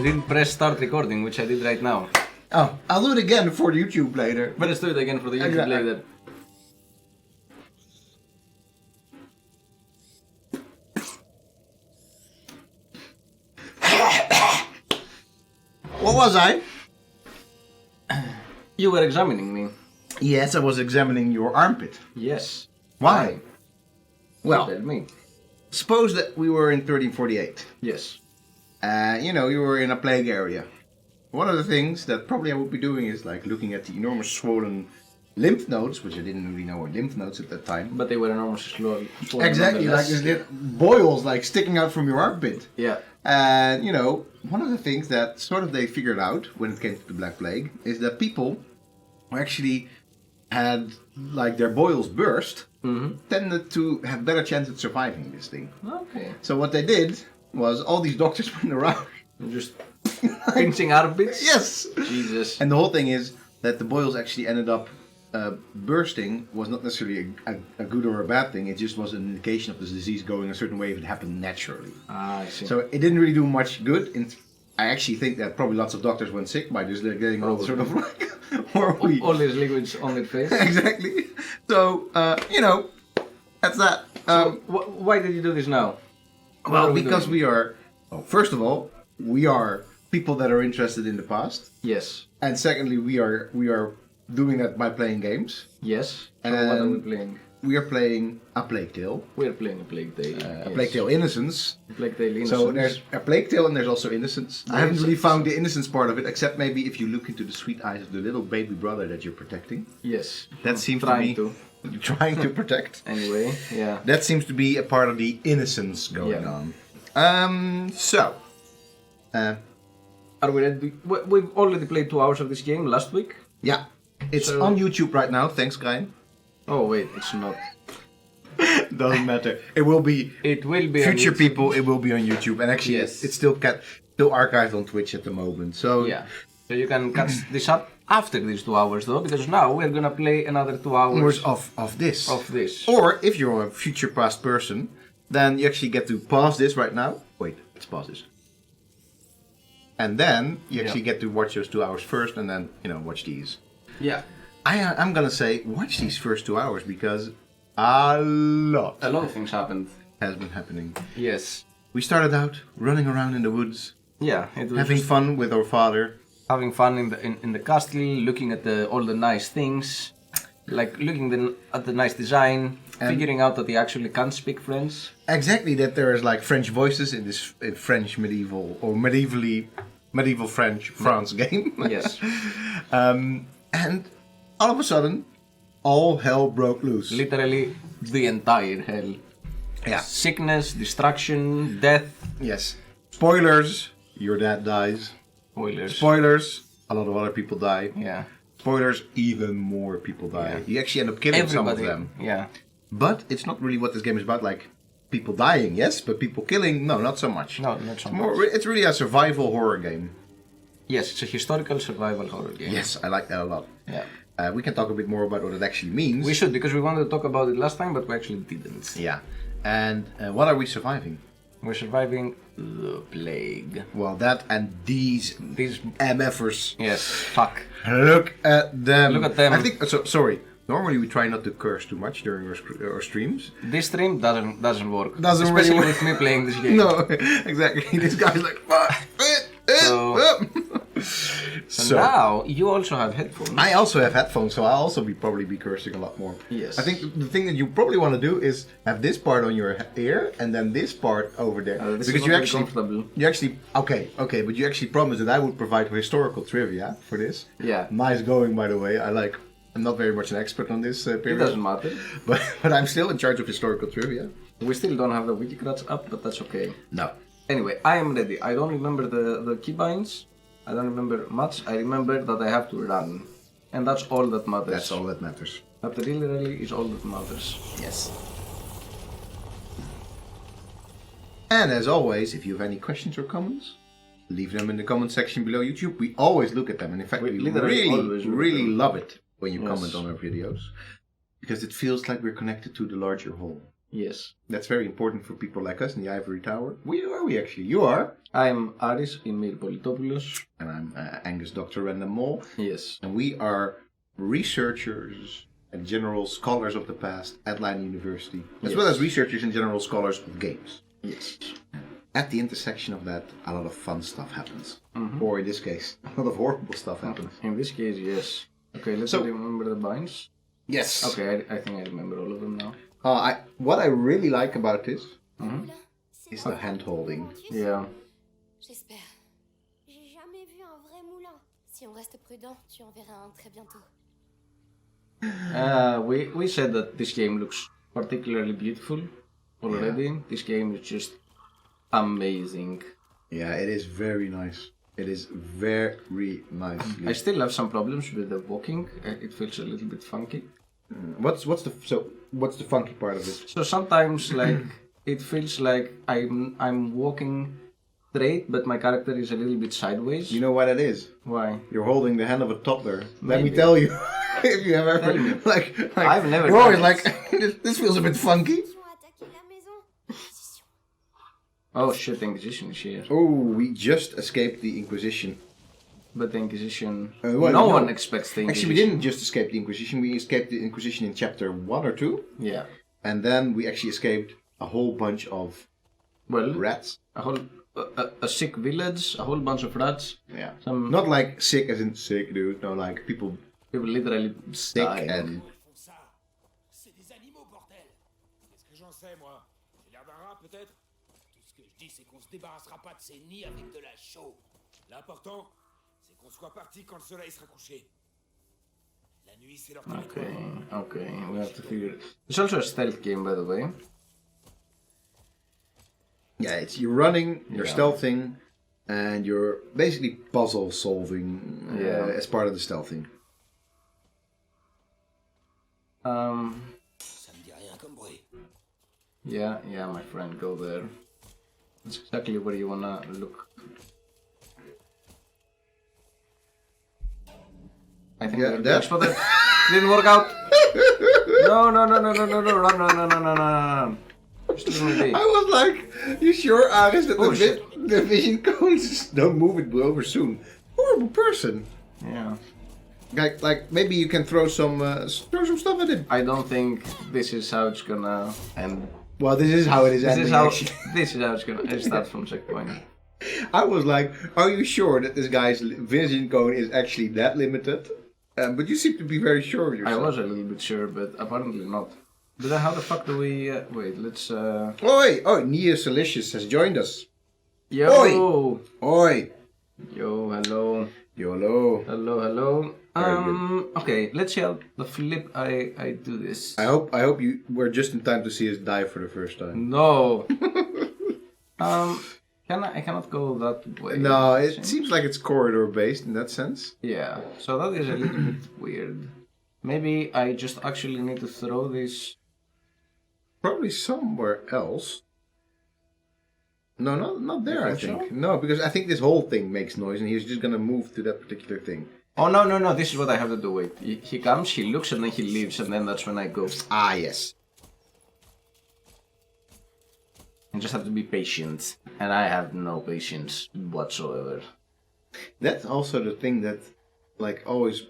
didn't press start recording, which I did right now. Oh, I'll do it again for YouTube later. But let's do it again for the YouTube Exactly. later. What was I? You were examining me. Yes, I was examining your armpit. Yes. Why? Well, Tell me. suppose that we were in 1348. Yes. You were in a plague area. One of the things that probably I would be doing is like looking at the enormous swollen lymph nodes, which I didn't really know were lymph nodes at that time. But they were enormously slow. Exactly, like there's little boils like sticking out from your armpit. Yeah. And, one of the things that sort of they figured out when it came to the Black Plague is that people who actually had like their boils burst tended to have better chance at surviving this thing. Okay. So what they did was all these doctors went around. Just pinching armpits? Yes! Jesus. And the whole thing is that the boils actually ended up bursting was not necessarily a good or a bad thing. It just was an indication of the disease going a certain way if it happened naturally. Ah, I see. So it didn't really do much good. And I actually think that probably lots of doctors went sick by just getting all sort of like horribly... All these liquids on their face. Exactly. So, that's that. Why did you do this now? Well, because we are... Well, first of all, we are people that are interested in the past. Yes. And secondly, we are doing that by playing games. Yes. So what are we playing? We are playing a Plague Tale. We are playing a Plague Tale. A Plague Tale Innocence. Plague Tale Innocence. So there's a Plague Tale and there's also Innocence. I haven't really found the Innocence part of it, except maybe if you look into the sweet eyes of the little baby brother that you're protecting. Yes. That seems trying to be... Trying to protect. Anyway, yeah. That seems to be a part of the Innocence going on. Are we ready? We've already played 2 hours of this game last week. Yeah. It's on YouTube right now, thanks Guy. Oh wait, it's not. Doesn't matter. It will be. It will be. Future people, it will be on YouTube, and actually, Yes. it's still archived on Twitch at the moment. So Yeah. So you can catch this up after these 2 hours though, because now we're gonna play another 2 hours of this. of this. Or if you're a future past person, then you actually get to pause this right now. Wait, let's pause this. And then you actually get to watch those 2 hours first, and then watch these. Yeah. I'm gonna say watch these first 2 hours because a lot of things happened. has been happening. Yes. We started out running around in the woods, Yeah. It was having fun with our father. having fun in the castle, looking at all the nice things, like looking at the nice design, figuring out that he actually can speak French. Exactly, that there is like French voices in this French medieval French France game. Yes. And all of a sudden, all hell broke loose. Literally the entire hell. Yeah. Sickness, destruction, death. Yes. Spoilers, your dad dies. Spoilers. Spoilers, a lot of other people die. Yeah. Spoilers, even more people die. Yeah. You actually end up killing some of them. Yeah. But it's not really what this game is about, like people dying, yes, but people killing, no, not so much. No, not so much. It's really a survival horror game. Yes, it's a historical survival horror game. Yes, I like that a lot. Yeah. We can talk a bit more about what it actually means. We should, because we wanted to talk about it last time, but we actually didn't. Yeah. And what are we surviving? We're surviving the plague. Well, that and these MFers. Yes, fuck. Look at them. Look at them. I think, sorry. Normally we try not to curse too much during our streams. This stream doesn't work. Doesn't Especially really work. with me playing this game. No, exactly. This guy's like, fuck. So now you also have headphones. I also have headphones, so I'll also probably be cursing a lot more. Yes. I think the thing that you probably want to do is have this part on your ear and then this part over there. This because is not very comfortable. Okay, but you actually promised that I would provide historical trivia for this. Yeah. Nice going, by the way. I'm not very much an expert on this It period. doesn't matter. But I'm still in charge of historical trivia. We still don't have the Wikicrats up, but that's okay. No. Anyway, I am ready. I don't remember the keybinds. I don't remember much. I remember that I have to run. And that's all that matters. That's all that matters. That really is all that matters. Yes. And as always, if you have any questions or comments, leave them in the comment section below YouTube. We always look at them. And in fact, we really love it when you comment on our videos. Because it feels like we're connected to the larger whole. Yes. That's very important for people like us in the Ivory Tower. Where are we actually? You are. I'm Aris Ymir Politopoulos. And I'm Angus Dr. Random Mole. Yes. And we are researchers and general scholars of the past at Leiden University, as well as researchers and general scholars of games. Yes. At the intersection of that, a lot of fun stuff happens. Or in this case, a lot of horrible stuff happens. In this case, yes. Okay, let's remember the binds. Yes. Okay, I think I remember all of them now. What I really like about this is the hand holding. Yeah. J'espère. J'ai jamais vu un vrai moulin. Si on reste prudent, tu en verras un très bientôt. We said that this game looks particularly beautiful already. Yeah. This game is just amazing. Yeah, it is very nice. It is very nice. I still have some problems with the walking. It feels a little bit funky. What's the funky part of it? So sometimes it feels like I'm walking straight, but my character is a little bit sideways. You know what it is? Why? You're holding the hand of a toddler. Let me tell you. If you have ever like I've never. You're always like this feels a bit funky. Oh shit! The Inquisition is here. Oh, we just escaped the Inquisition. But the Inquisition... no one expects the Inquisition. Actually, we didn't just escape the Inquisition. We escaped the Inquisition in chapter 1 or 2. Yeah. And then we actually escaped a whole bunch of rats. A sick village, a whole bunch of rats. Yeah. Not like sick as in sick, dude. No, like people literally sick dying. and... C'est des animaux, bordel. Qu'est-ce que j'en sais, moi? J'ai l'air d'un rat, peut-être? Tout ce que je dis, c'est qu'on se débarrassera pas de ces nids avec de la chaux. L'important, c'est qu'on soit parti quand le soleil sera couché. La nuit, c'est leur territoire. Okay, we have to figure it. It's also a stealth game, by the way. Yeah, it's you're running, you're stealthing, and you're basically puzzle solving as part of the stealthing. Ça me dit rien comme bruit. Yeah, my friend, go there. That's exactly where you wanna look. I think that spotted. Didn't work out. No, run. I was like, you sure, Aris, that the vision cones don't move it over soon. Horrible person. Yeah. Like maybe you can throw some stuff at him. I don't think this is how it's gonna end. Well, this is how it is ending. This is how it's gonna start from checkpoint. I was like, are you sure that this guy's vision cone is actually that limited? But you seem to be very sure of yourself. I was a little bit sure, but apparently not. But then how the fuck do we... wait, let's... Oi! Neo Silicious has joined us. Yo! Oi! Yo, hello. YOLO. Hello. Okay, let's see how the flip I do this. I hope you were just in time to see us die for the first time. No! I cannot go that way. No, it seems like it's corridor based in that sense. Yeah, so that is a little bit weird. Maybe I just actually need to throw this... Probably somewhere else. No, not there, I think. So? No, because I think this whole thing makes noise and he's just gonna move to that particular thing. Oh, no, this is what I have to do. Wait, he comes, he looks, and then he leaves, and then that's when I go. Ah, yes. You just have to be patient, and I have no patience whatsoever. That's also the thing that, always,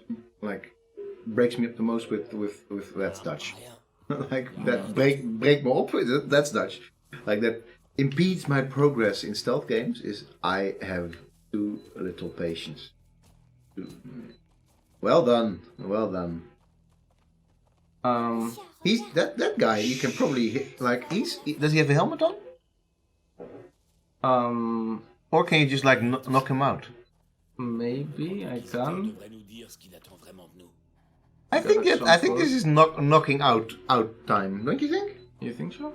breaks me up the most with that's Dutch. That break me up, that's Dutch. That impedes my progress in stealth games is I have too little patience. Well done. He's that guy. You can probably hit. Does he have a helmet on? Or can you just knock him out? Maybe I can. I think this is knocking out time. Don't you think? You think so?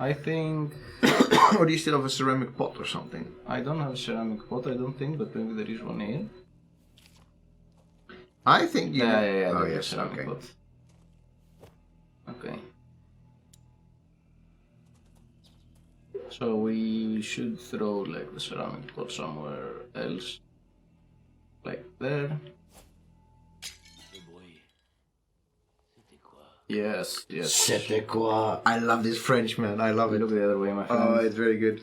I think. Or do you still have a ceramic pot or something? I don't have a ceramic pot. I don't think, but maybe there is one here. I think you. Yeah. Oh yes. Okay. Pot. Okay. So we should throw the ceramic pot somewhere else. Like there. Yes, yes. C'était quoi? I love this French, man. I love it. Look the other way, my friend. Oh, it's very good.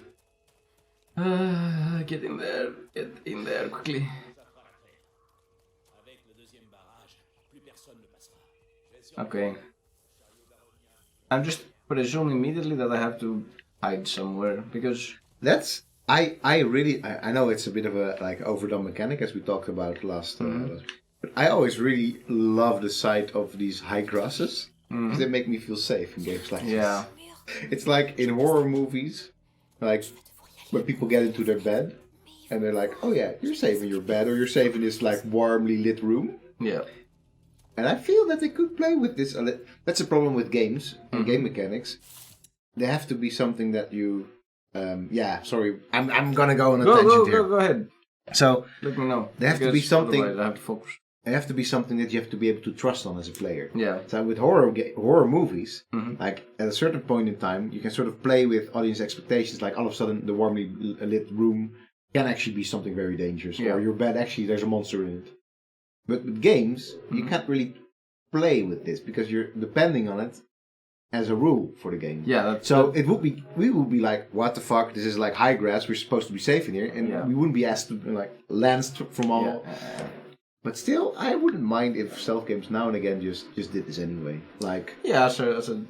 Get in there. Get in there quickly. Avec le deuxième barrage, plus personne ne passera. Okay. I'm just presuming immediately that I have to hide somewhere because That's I really I know it's a bit of a like overdone mechanic as we talked about last. But I always really love the sight of these high grasses because they make me feel safe in games like yeah. this. It's like in horror movies, like when people get into their bed and they're like, "Oh yeah, you're safe in your bed, or you're safe in this like warmly lit room." Yeah. And I feel that they could play with this. That's a problem with games and game mechanics. They have to be something that you. Yeah, sorry, I'm gonna go on a tangent here. Go ahead. So Let me know. They have to be Because something- otherwise I have to focus. they have to be something that you have to be able to trust on as a player. Yeah. So with horror movies, like at a certain point in time, you can sort of play with audience expectations. Like all of a sudden, the warmly lit room can actually be something very dangerous, Yeah. or your bed actually there's a monster in it. But with games, you can't really play with this because you're depending on it as a rule for the game. Yeah, that's So we would be like, what the fuck? This is like high grass. We're supposed to be safe in here, and Yeah. we wouldn't be asked to like lance from all. yeah. But still, I wouldn't mind if stealth games now and again just did this anyway. Like Yeah,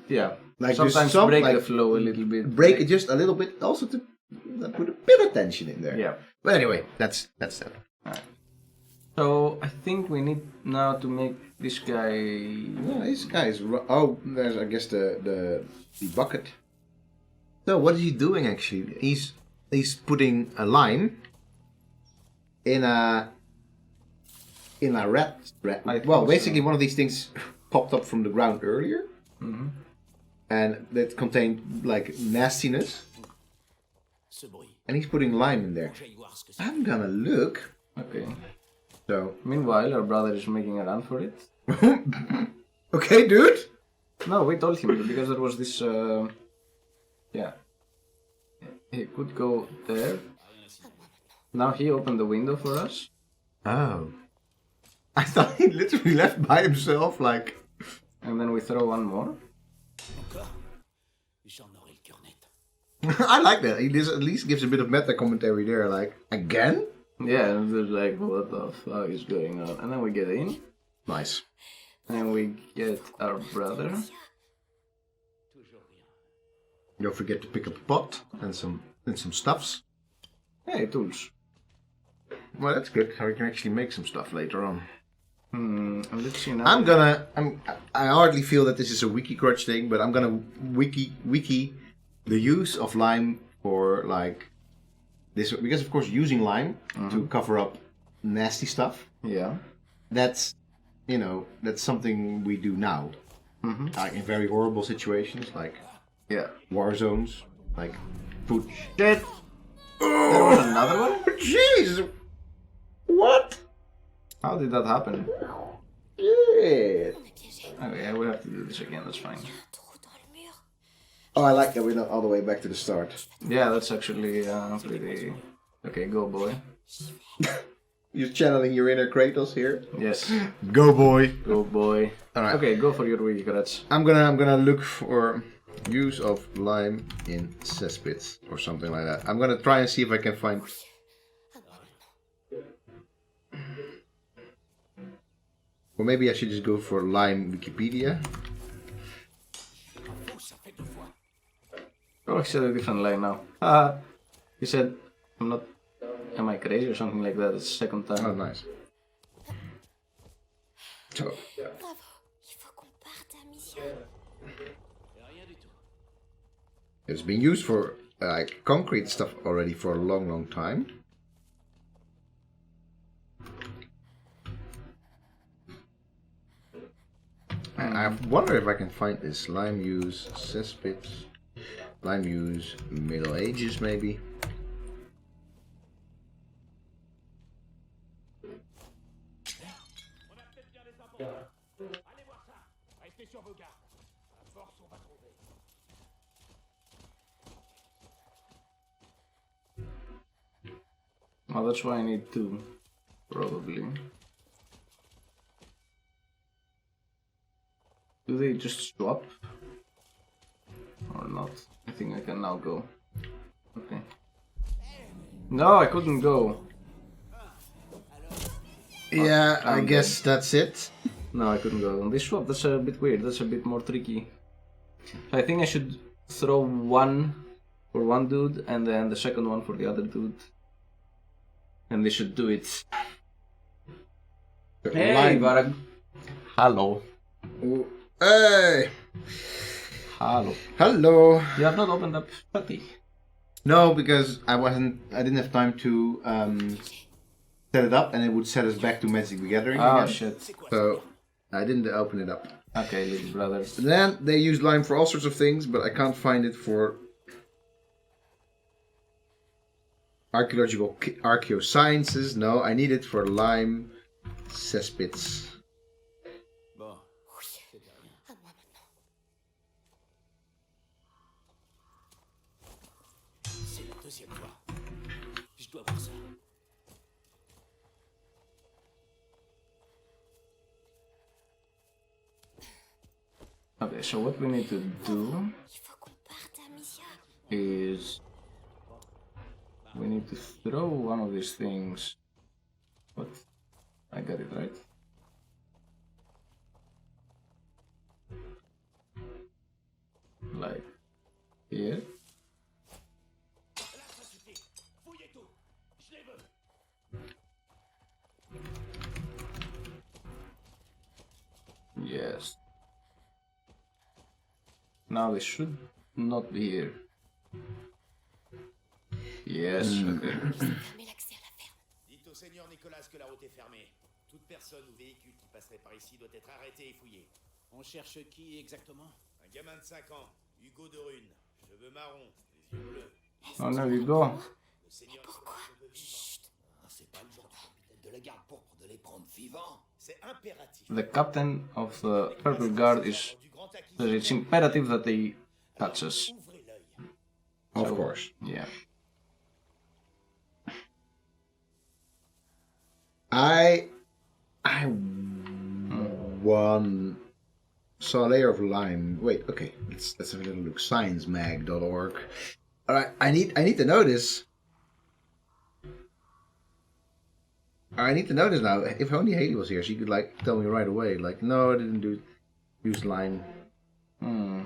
yeah. Like Sometimes just break like, the flow a little bit. break it just a little bit, also to put a bit of tension in there. Yeah. But anyway, that's that. So I think we need now to make this guy. Yeah, this guy is. There's I guess the bucket. So what is he doing actually? He's putting a lime in a rat. I think Well, so. basically one of these things popped up from the ground earlier, and that contained like nastiness, Ce bruit. and he's putting lime in there. J'aille voir ce que c'est. I'm gonna look. Okay. So Meanwhile, our brother is making a run for it. okay, dude. No, we told him because there was this. Yeah. He could go there. Now he opened the window for us. Oh. I thought he literally left by himself, like. And then we throw one more. Encore? J'en aurai le cœur net. I like that. He at least gives a bit of meta commentary there, like, again? Yeah, and they're like, what the fuck is going on? And then we get in, Nice. and we get our brother. Don't forget to pick up a pot and some stuffs. Hey, tools. Well, that's good. So we can actually make some stuff later on. And let's see now. I hardly feel that this is a wiki crutch thing, but I'm gonna wiki the use of lime for like this, because of course using lime to cover up nasty stuff, Yeah. that's something we do now. In very horrible situations like Yeah. war zones, like food. Shit! There was another one? Jeez, what? How did that happen? Yeah. On est piégé. Okay, yeah, we have to do this again, that's fine. Un trou dans le mur. Oh, I like that we're not all the way back to the start. Yeah, that's actually pretty... Okay, go boy. You're channeling your inner Kratos here. Yes, Go, boy. go boy. Alright. Okay, go for your wiki crutch. I'm gonna look for use of lime in cesspits or something like that. I'm gonna try and see if I can find. Or maybe I should just go for lime Wikipedia. Oh, he said a different line now. He said, am I crazy or something like that? It's the second time. Oh, nice. So, Bravo. Il faut qu'on parte à mission. it's been used for like concrete stuff already for a long time. And I wonder if I can find this lime use cesspits, lime use Middle Ages maybe. Restez sur vos gardes. À force, on va trouver. Oh, that's why I need two, probably. Do they just swap? Or not? I think I can now go. Okay. No, I couldn't go. Yeah, I I'm guess that's it. No, I couldn't go. On this swap, that's a bit weird. That's a bit more tricky. So I think I should throw one for one dude and then the second one for the other dude. And they should do it. Hey, Line- Varag. Hello. Hey! Hello. Hello! You have not opened up Patty. No, because I didn't have time to set it up, and it would set us back to Magic the Gathering Oh again. shit. So I didn't open it up. Okay, little brothers. Then they use lime for all sorts of things, but I can't find it for archaeological archaeosciences. No, I need it for lime cesspits. Bon, À moi maintenant. c'est la deuxième fois. Je dois voir ça. Okay, so what we need to do Il faut qu'on parte, Amicia. is we need to throw one of these things. What? I got it right. Like here. La société, fouillez tout. Je les veux. Yes. Now they should not be here. Yes, okay. Fermer l'accès à la ferme. Dites au seigneur Nicolas que la route est fermée. Toute personne ou véhicule qui passerait par ici doit être arrêté et fouillé. On cherche qui exactement? Un gamin de 5 ans, Hugo de Rune. Cheveux marrons, les yeux bleus. Oh, there you go. Le seigneur Pourquoi? Chut. C'est pas le genre de capitaine de la garde pourpre de les prendre vivants. C'est impératif. The captain of the Purple Guard is. It's imperative that they touch us. Ouvrez l'œil. Of course. Yeah. I saw a layer of lime. Wait, okay, let's have a little look. Sciencemag.org. All right, I need to know this. I need to know this now. If only Haley was here, she could like tell me right away. Like, no, I didn't use lime. Hmm.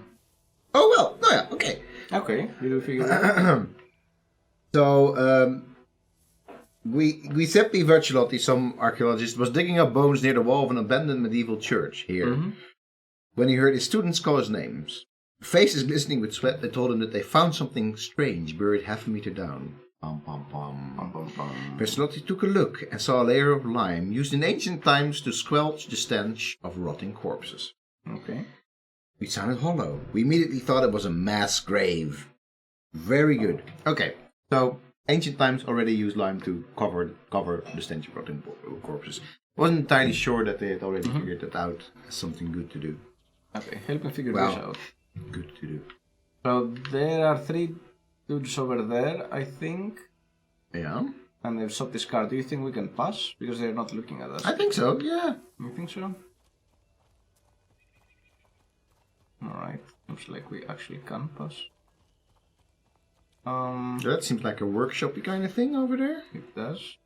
Oh well, no, yeah, okay. Okay, did we figure it out? So, Giuseppe Vercelotti, some archaeologist, was digging up bones near the wall of an abandoned medieval church here. When he heard his students call his names. Faces glistening with sweat, they told him that they found something strange buried half a meter down. Pom pom pom. Bum, bum, bum. Vercelotti took a look and saw a layer of lime used in ancient times to squelch the stench of rotting corpses. Okay. It sounded hollow. We immediately thought it was a mass grave. Very good. Okay, so ancient times already used lime to cover the stench of rotting corpses. Wasn't entirely sure that they had already figured that out as something good to do. Okay, help me figure Well. this out. Good to do. So there are 3 dudes over there, I think, Yeah, and they've shot this car. Do you think we can pass? Because they're not looking at us. I think so. Yeah. You think so? Alright, looks like we actually can pass. That seems like a workshop-y kind of thing over there. It does.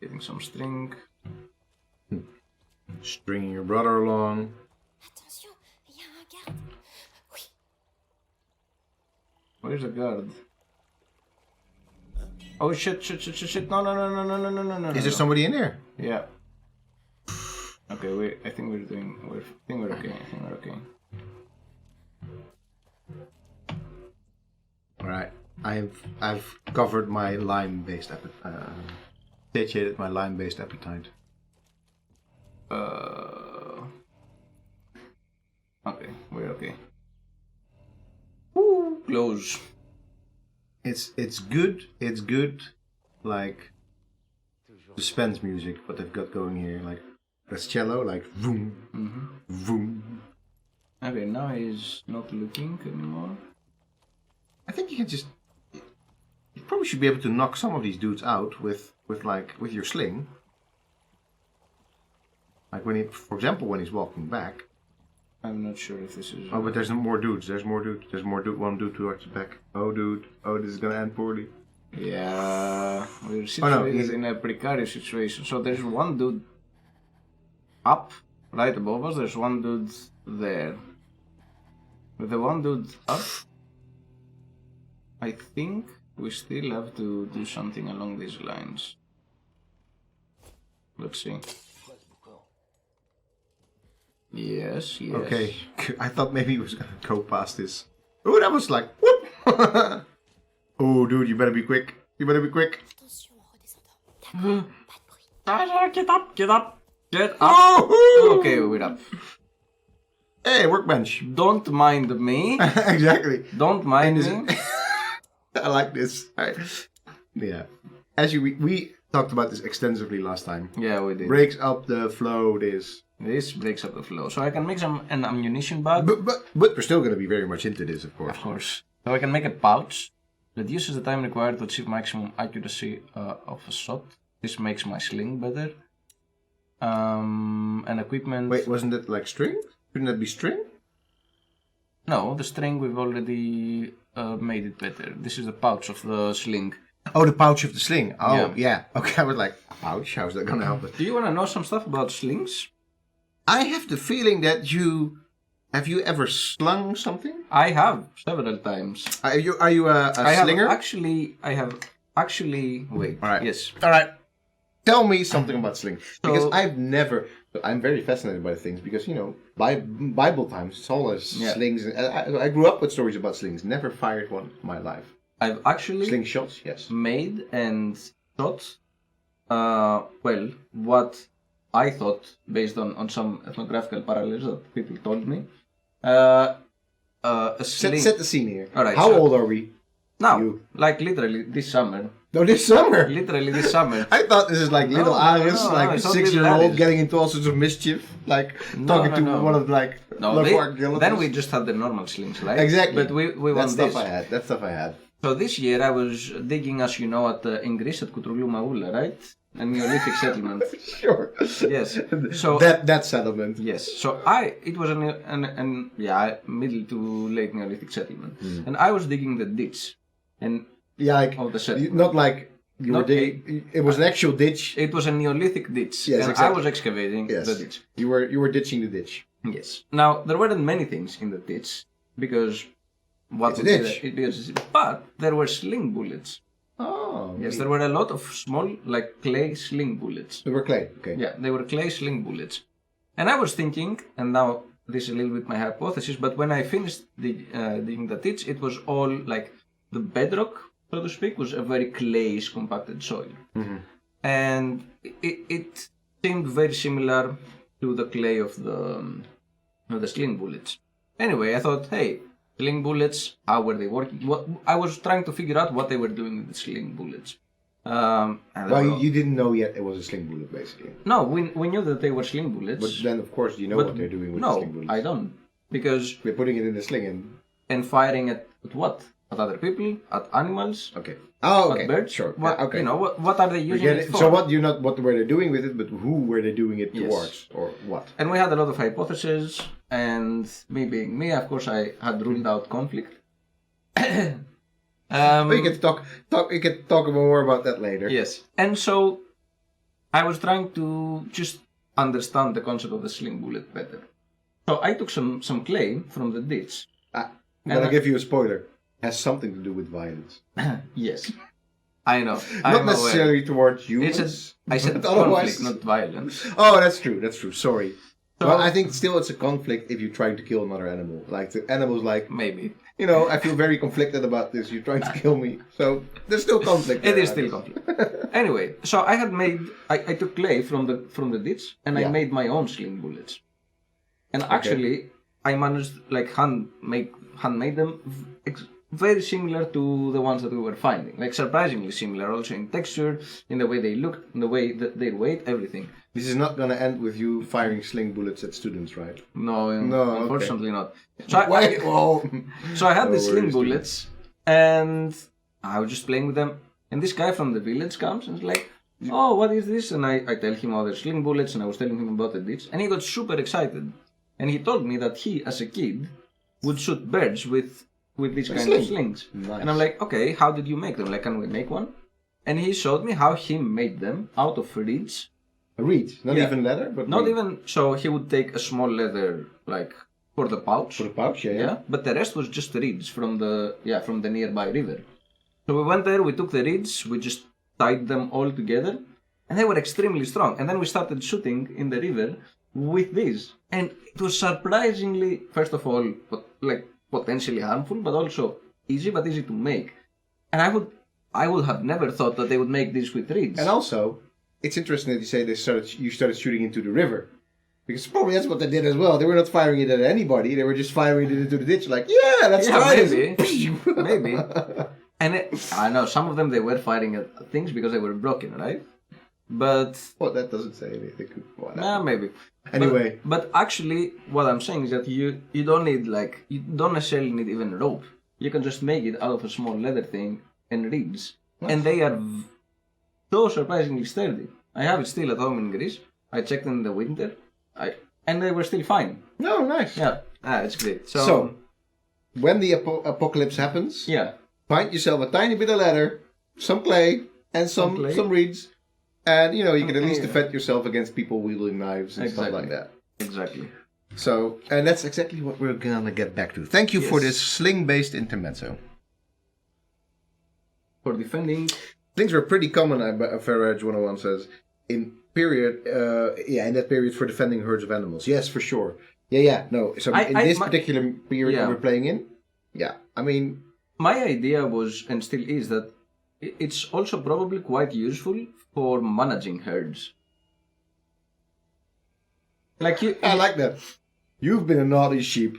Getting some string. Stringing your brother along. Attention, il y a un garde. Oui. Where's the guard? Oh shit, no. Is there somebody in there? Yeah. Okay, I think we're okay. Alright. I've covered my lime-based satiated my lime-based appetite. Okay, we're okay. Woo, close. It's good, like suspense music, what they've got going here, like that's cello, like vroom, vroom. Okay, now he's not looking anymore. I think you can just, you probably should be able to knock some of these dudes out with your sling. Like Like when he, for example, when he's walking back. I'm not sure if this is. Oh, but there's more dudes. There's more dudes. There's more dude. One dude towards the back. Oh, dude. Oh, this is gonna end poorly. Yeah, we're situated in a precarious situation. So there's one dude up, right above us. There's one dude there. With the one dude up, I think we still have to do something along these lines. Let's see. Yes, yes. Okay, I thought maybe he was gonna go past this. Oh, that was like, whoop! Oh, dude, you better be quick. You better be quick. Attention en redescendant. D'accord, pas de bruit. Get up, get up, get up. Oh! Okay, we're up. Hey, workbench. Don't mind me. Exactly. Don't mind me. I like this. Alright. Yeah. As we talked about this extensively last time. Yeah, we did. Breaks up the flow. This breaks up the flow. So I can make an ammunition bag. But we're still gonna be very much into this, of course. Of course. So I can make a pouch. Reduces the time required to achieve maximum accuracy of a shot. This makes my sling better. And equipment. Wait, wasn't it like string? Couldn't that be string? No, the string we've already made it better. This is the pouch of the sling. Oh, the pouch of the sling. Oh, Yeah. yeah. Okay, I was like, pouch? How's that gonna help us? Do you want to know some stuff about slings? I have the feeling that you... Have you ever slung something? I have several times. Are you a slinger? I have actually. Wait. All right. Yes. All right. Tell me something about sling. Because So- I've never... I'm very fascinated by things because, you know, Bible times, it's always slings. I grew up with stories about slings. Never fired one in my life. I've actually Slingshots, yes. made and shot. Well, what I thought based on some ethnographical parallels that people told me. A sling. Set the scene here. All right, How so- old are we? Now, You. like literally this summer. No, this summer. Literally this summer. I thought this is like little Aris, no, like a it's not little 6-year-old Aris. getting into all sorts of mischief, like talking to no. one of like No, local archaeologists. then we just had the normal slings, right? Exactly. But we That want stuff this. I had. That stuff I had. So this year I was digging, as you know, in Greece at Koutroulou Maoula, right? A Neolithic settlement. Sure. Yes. So that settlement. yes. So it was an middle to late Neolithic settlement, Hmm. and I was digging the ditch, and Yeah, like of the settlement. not like you were Not digging. It was an actual ditch. It was a Neolithic ditch, Yes, and exactly. I was excavating Yes. the ditch. You were ditching the ditch. Yes. Now there weren't many things in the ditch because what It's a would be ditch. but there were sling bullets. Oh. Yes, there were a lot of small, like clay sling bullets. They were clay. Okay. Yeah, they were clay sling bullets. And I was thinking, and now this is a little bit my hypothesis, but when I finished digging the ditch, it was all like the bedrock, so to speak, was a very clayish compacted soil. Mm-hmm. And it seemed very similar to the clay of the sling bullets. Anyway, I thought, hey, sling bullets, how were they working? I was trying to figure out what they were doing with the sling bullets. And they Well, were- you didn't know yet it was a sling bullet, basically. No, we knew that they were sling bullets. But then, of course, you know But what they're doing with no, the sling bullets. I don't. Because, They're putting it in the sling and firing at what? At other people? At animals? Okay. Oh, okay. At birds? Sure. What, Yeah, okay. You know, what are they using Forget it it. for? So what were they doing with it, but who were they doing it Yes. towards, or what? And we had a lot of hypotheses, and me being me, of course, I had ruled out conflict. We can talk. We can talk more about that later. Yes. And so I was trying to just understand the concept of the sling bullet better. So I took some clay from the ditch. I'm gonna give you a spoiler. Has something to do with violence. Yes. I know. Not I'm necessarily aware. towards humans. I said but otherwise. conflict, not violence. Oh, that's true. That's true. Sorry. So- Well, I think still it's a conflict if you're trying to kill another animal. Like the animal's like, Maybe. you know, I feel very conflicted about this. You're trying to kill me. So there's still conflict. It there, is I still guess. conflict. Anyway, so I had made I took clay from the ditch and I Yeah. made my own sling bullets. And actually I managed like handmade them very similar to the ones that we were finding. Like surprisingly similar also in texture, in the way they looked, in the way that they weight, everything. This is not gonna end with you firing sling bullets at students, right? No, okay. unfortunately not. So Why? Oh. So I had No these sling worries, bullets, and I was just playing with them. And this guy from the village comes and is like, oh, what is this? And I tell him, oh, there's sling bullets, and I was telling him about the ditch, and he got super excited. And he told me that he, as a kid, would shoot birds with these kind of slings. Nice. And I'm like, okay, how did you make them? Like, can we make one? And he showed me how he made them out of reeds. A reed, not Yeah. even leather, but Not reed. even, so he would take a small leather, like, for the pouch. For the pouch, yeah. Yeah, but the rest was just reeds from the nearby river. So we went there, we took the reeds, we just tied them all together, and they were extremely strong. And then we started shooting in the river with these, and it was surprisingly, first of all, like potentially harmful, but also easy to make. And I would have never thought that they would make this with reeds. And also, it's interesting that you say you started shooting into the river. Because probably that's what they did as well. They were not firing it at anybody. They were just firing it into the ditch. Like, yeah, let's try this. Maybe. And I know some of them they were firing at things because they were broken, right? But Well, that doesn't say anything. maybe. Anyway. But actually, what I'm saying is that you don't need you don't necessarily need even rope. You can just make it out of a small leather thing and reeds, and they are so surprisingly sturdy. I have it still at home in Greece. I checked them in the winter, and they were still fine. No, nice. Yeah, it's great. So when the apocalypse happens, yeah, find yourself a tiny bit of leather, some clay, and some reeds, and you can at least defend yourself against people wielding knives and stuff like that. Exactly. So, and that's exactly what we're gonna get back to. Thank you for this sling-based intermezzo. For defending, Slings were pretty common, Fair Edge 101 says, in that period for defending herds of animals. Yes, for sure. No. So in this particular period that we're playing in, I mean, my idea was and still is that it's also probably quite useful for managing herds. I like that. You've been a naughty sheep.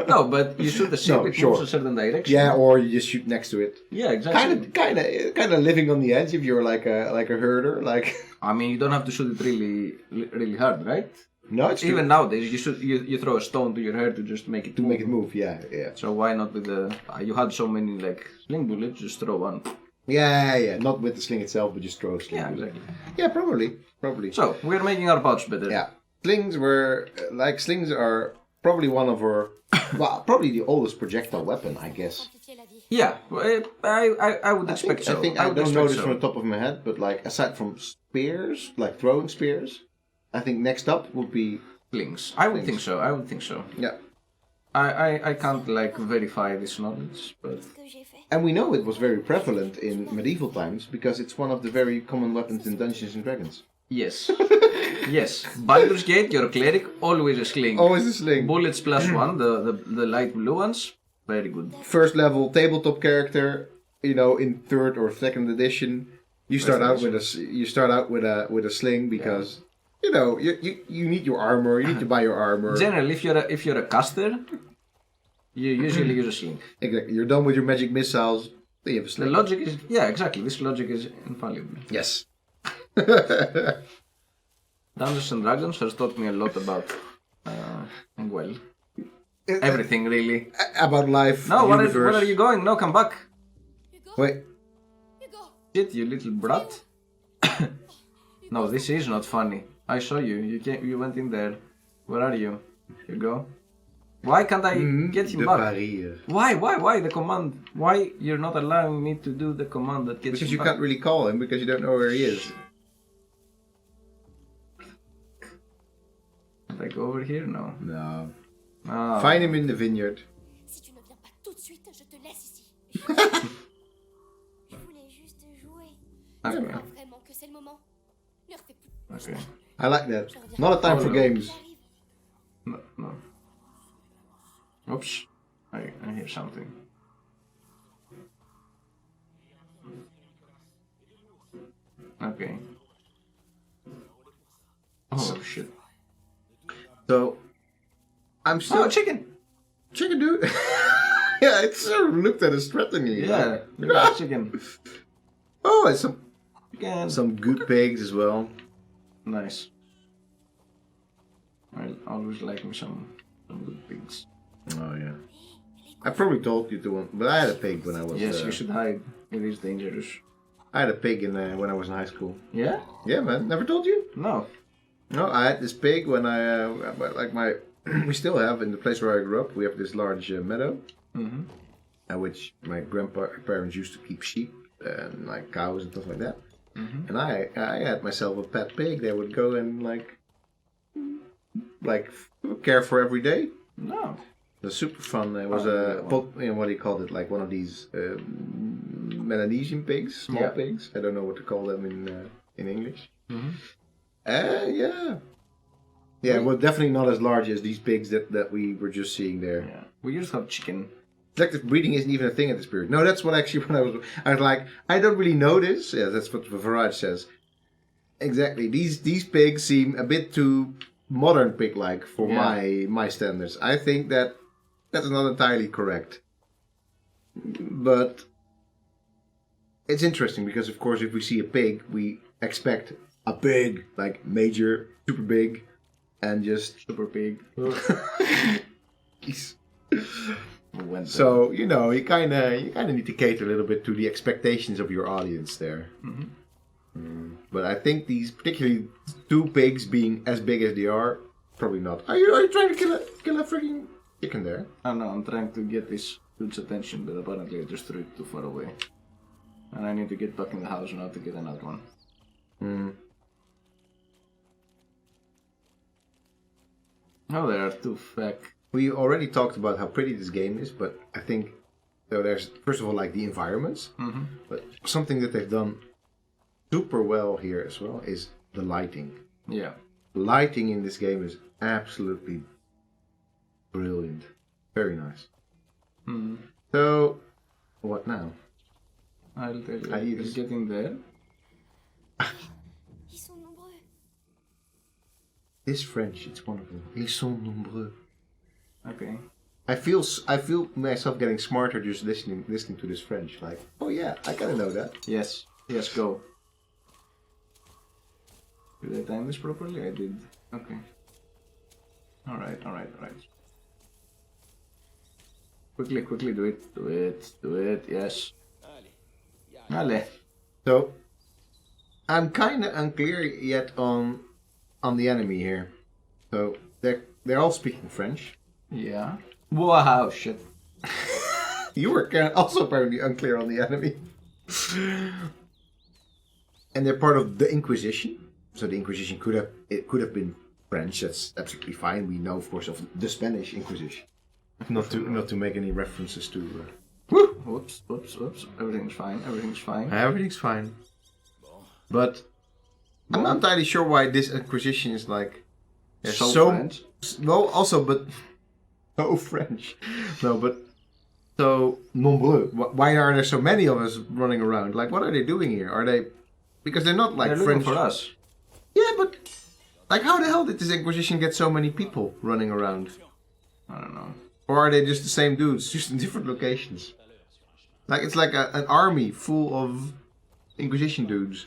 No, but you shoot the sheep, it moves a certain direction. Yeah, or you just shoot next to it. Yeah, exactly. Kind of living on the edge if you're like a herder. I mean, you don't have to shoot it really hard, right? No, it's even nowadays you throw a stone to your herd to just make it move. Yeah. So why not with you had so many sling bullets, just throw one. Yeah. Not with the sling itself, but just throw a sling. Yeah, exactly. Yeah, probably. So we're making our pouch better. Yeah, slings are probably one of our, probably the oldest projectile weapon, I guess. Yeah, I would expect so. I think I don't know this from the top of my head, but aside from spears, like throwing spears, I think next up would be slings. I would think so. Yeah. I can't verify this knowledge, but and we know it was very prevalent in medieval times because it's one of the very common weapons in Dungeons and Dragons. Yes. Yes. Baldur's Gate, your cleric, always a sling. Always a sling. Bullets +1, the light blue ones, very good. First level tabletop character, in 3rd or 2nd edition, you start out with a sling because you need your armor. You need to buy your armor. Generally, if you're a caster, you usually use a sling. Exactly. You're done with your magic missiles. Then you have a sling. The logic is exactly. This logic is infallible. Yes. Dungeons and Dragons has taught me a lot about everything really. About life. No, where are you going? No, come back. Wait. Shit, you little brat. No, this is not funny. I saw you. You went in there. Where are you? You go. Why can't I get him back? Why the command? Why you're not allowing me to do the command that gets because him you back? can't really call him because you don't know where he is. Can I go over here? No. No. Ah. Find him in the vineyard. Si tu ne viens pas tout de suite, je te laisse ici. Je voulais juste jouer. Je Okay. crois vraiment que c'est le moment. Ne refais plus. Okay. I like that. Not a time for games. No. Oops. I hear something. Okay. Oh shit. So, I'm still... Oh, chicken! Chicken, dude. Yeah, it sort of looked at us threateningly. Yeah, look at chicken. Oh, and Chicken. some good pigs as well. Nice. I always like me some good pigs. Oh, yeah. I probably told you to one, but I had a pig when I was... Yes, you should hide. It is dangerous. I had a pig when I was in high school. Yeah? Yeah, man. Never told you? No. No, I had this pig when we still have in the place where I grew up. We have this large meadow, which my grandparents used to keep sheep and like cows and stuff like that. And I had myself a pet pig that would go and like care for every day. No. It was super fun. It was what do you call it? Like one of these Melanesian pigs, small pigs. I don't know what to call them in English. Yeah, well, definitely not as large as these pigs that we were just seeing there. Yeah. We used to have chicken. Selective breeding isn't even a thing at this period. No, that's what actually when I was like, I don't really know this. Yeah, that's what Viraj says. Exactly. These pigs seem a bit too modern pig-like for my standards. I think that's not entirely correct. But it's interesting because, of course, if we see a pig, we expect a pig, like major, super big, and just Super pig. So you kind of need to cater a little bit to the expectations of your audience there. But I think these, particularly two pigs being as big as they are, probably not. Are you trying to kill a freaking chicken there? I don't know, I'm trying to get this dude's attention, but apparently I just threw it too far away. And I need to get back in the house now to get another one. Oh, there are two We already talked about how pretty this game is, but I think there's, first of all, like the environments. But something that they've done super well here as well is the lighting. Yeah. Lighting in this game is absolutely brilliant. Very nice. So, what now? I'll tell you. It's getting there. Ils sont nombreux. This French, it's wonderful. Ils sont nombreux. Okay. I feel myself getting smarter just listening to this French. Like, oh yeah, I gotta know that. Yes. Yes, go. Did I time this properly? I did. Okay. Alright. Quickly do it. Yes. Allez. So, I'm kinda unclear yet on the enemy here. So, they're all speaking French. Yeah. Wow, shit. You were also apparently unclear on the enemy. And they're part of the Inquisition. So the Inquisition could have been French. That's absolutely fine. We know, of course, of the Spanish Inquisition. Not to make any references to. Whoops. Everything's fine. Everything's fine. But I'm not entirely sure why this Inquisition is like so French. Well, also, but so French. No, but so nombreux. Why are there so many of us running around? Like, what are they doing here? Are they because they're not like they're French for us? Yeah, but like, how the hell did this Inquisition get so many people running around? I don't know. Or are they just the same dudes, just in different locations? Like, it's like an army full of Inquisition dudes.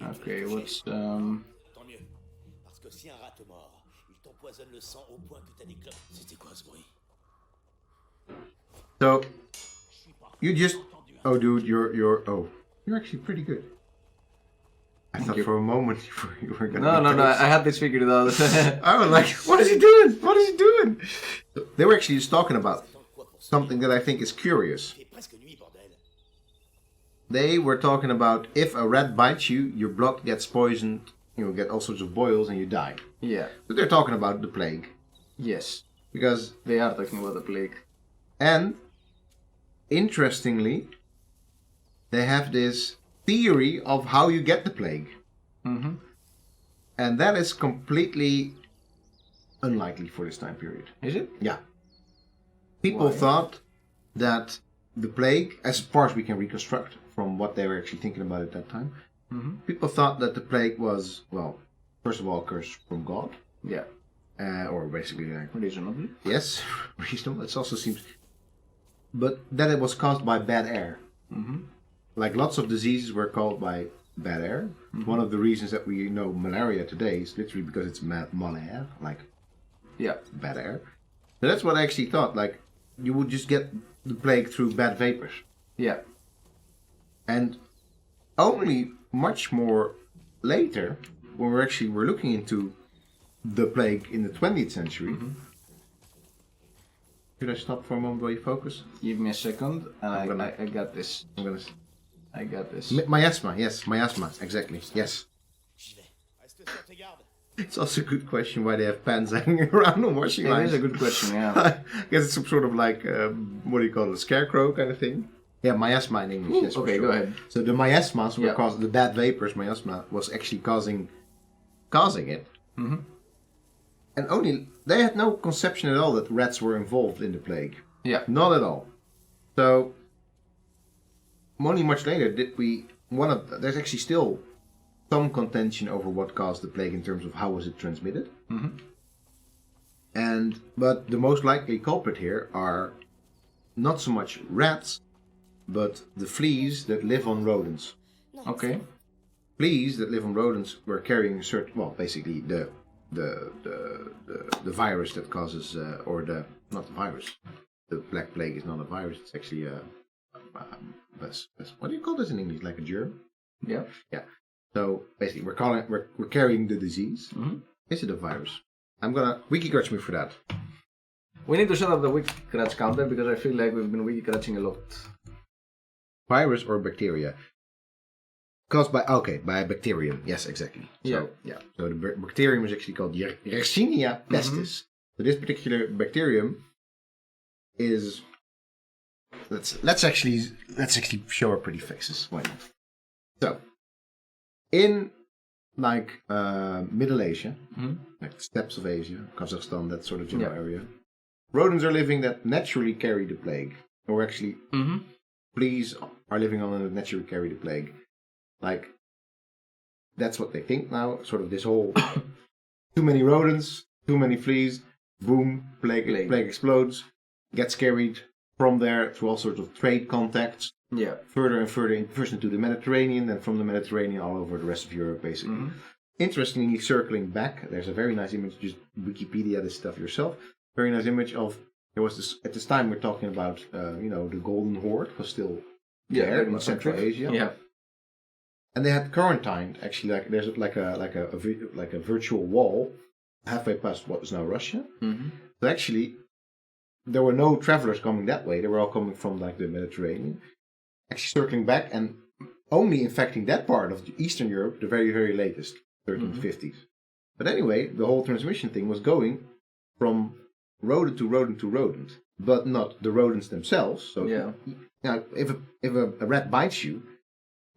Okay, what's Tant mieux. Parce que si un rat te mord, il t'empoisonne le sang au point que t'as des clopes. C'était quoi ce bruit? So, you just... Oh, dude, you're actually pretty good. I thought for a moment you were gonna... No, I had this figured out. I was like, what is he doing? They were actually just talking about something that I think is curious. They were talking about if a rat bites you, your blood gets poisoned, you get all sorts of boils and you die. Yeah. But they're talking about the plague. Yes. Because... They are talking about the plague. And, interestingly, they have this theory of how you get the plague. And that is completely unlikely for this time period. Is it? Yeah. People thought that the plague, as far as we can reconstruct from what they were actually thinking about at that time, people thought that the plague was, well, first of all, a curse from God. Yeah. Or basically like... Reasonably. Yes, reasonable. It also seems... But that it was caused by bad air. Like lots of diseases were caused by bad air. One of the reasons that we know malaria today is literally because it's malaria, like bad air. So that's what I actually thought. Like you would just get the plague through bad vapors. Yeah. And only much more later, when we're looking into the plague in the 20th century. Should I stop for a moment while you focus? Give me a second, and I got this. I got this. Miasma, yes, miasma, exactly, yes. J'y vais. Reste sur tes gardes. It's also a good question why they have pans hanging around on washing It lines. is a good question, yeah. I guess it's some sort of like, what do you call it, a scarecrow kind of thing? Yeah, miasma in English, yes. for Okay, sure. go ahead. So the miasmas were Yeah. causing, the bad vapors, miasma, was actually causing it. And only, they had no conception at all that rats were involved in the plague. Yeah. Not at all. So, only much later did we, there's actually still some contention over what caused the plague in terms of how was it transmitted. But the most likely culprit here are not so much rats, but the fleas that live on rodents. Non, Okay. Fleas that live on rodents were carrying a certain, well, basically the virus that causes, not the virus. The Black Plague is not a virus. It's actually what do you call this in English? Like a germ? Yeah. Yeah. So basically, we're carrying the disease. Is it a virus? I'm gonna wiki-crutch me for that. We need to set up the wiki-crutch counter because I feel like we've been wiki-crutching a lot. Virus or bacteria? Caused by a bacterium. Yes, exactly. Yeah. So the bacterium is actually called Yersinia pestis. So this particular bacterium is. Let's actually show our pretty faces. Why not? So, in like Middle Asia, like the steppes of Asia, Kazakhstan, that sort of general area, rodents are living that naturally carry the plague, or actually fleas are living on that naturally carry the plague. Like, that's what they think now. Sort of this whole too many rodents, too many fleas, boom, plague explodes, gets carried from there through all sorts of trade contacts. Yeah. Further and further, first into the Mediterranean, then from the Mediterranean all over the rest of Europe, basically. Interestingly, circling back, there's a very nice image. Just Wikipedia this stuff yourself. Very nice image of there was this at this time we're talking about. The Golden Horde was still there in Central Asia. Yeah. And they had quarantined actually there's like a virtual wall halfway past what is now Russia. So actually there were no travelers coming that way. They were all coming from like the Mediterranean. Actually circling back and only infecting that part of Eastern Europe, the very, very latest, 1350s. But anyway, the whole transmission thing was going from rodent to rodent to rodent, but not the rodents themselves. So if a rat bites you,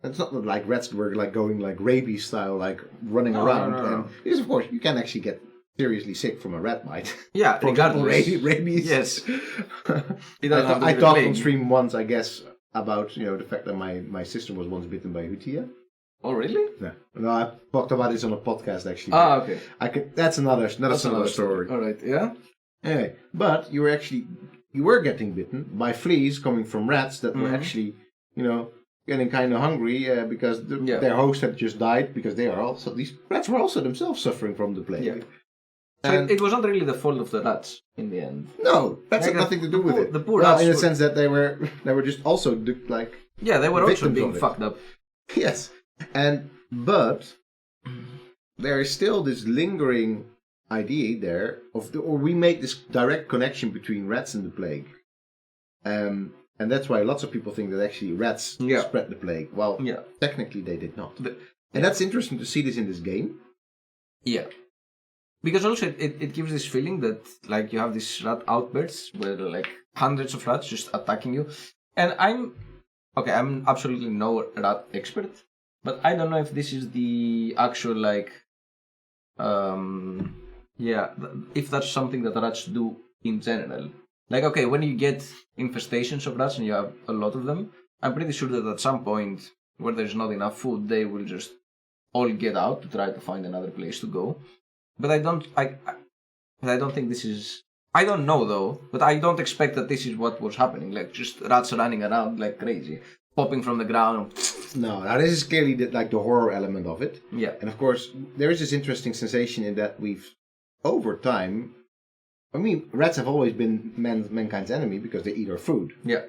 it's not like rats were like going like rabies style, like running around. No. And because of course you can actually get seriously sick from a rat bite. Yeah, For example, regardless. rabies. Yes. I talked on stream once, I guess, about the fact that my sister was once bitten by Hutia. Oh, really? No, I talked about this on a podcast actually. Ah, okay. That's another story. All right, yeah. Anyway, but you were getting bitten by fleas coming from rats that were actually, getting kind of hungry because their host had just died because these rats were also themselves suffering from the plague. Yeah. So it was not really the fault of the rats in the end. No, that's had nothing to do with it. The poor rats in the sense that they were just also like they were also victims being of it. fucked up. Yes, but there is still this lingering idea there or we make this direct connection between rats and the plague, and that's why lots of people think that actually rats spread the plague. Well, technically they did not, and that's interesting to see this in this game. Yeah. Because also it gives this feeling that like you have these rat outbursts where like hundreds of rats just attacking you. And I'm absolutely no rat expert, but I don't know if this is the actual like if that's something that rats do in general. Like when you get infestations of rats and you have a lot of them, I'm pretty sure that at some point where there's not enough food, they will just all get out to try to find another place to go. But I don't think this is. I don't know though, but I don't expect that this is what was happening. Like just rats running around like crazy, popping from the ground. No, now this is clearly the horror element of it. Yeah. And of course, there is this interesting sensation in that we've, over time, rats have always been mankind's enemy because they eat our food. Yeah.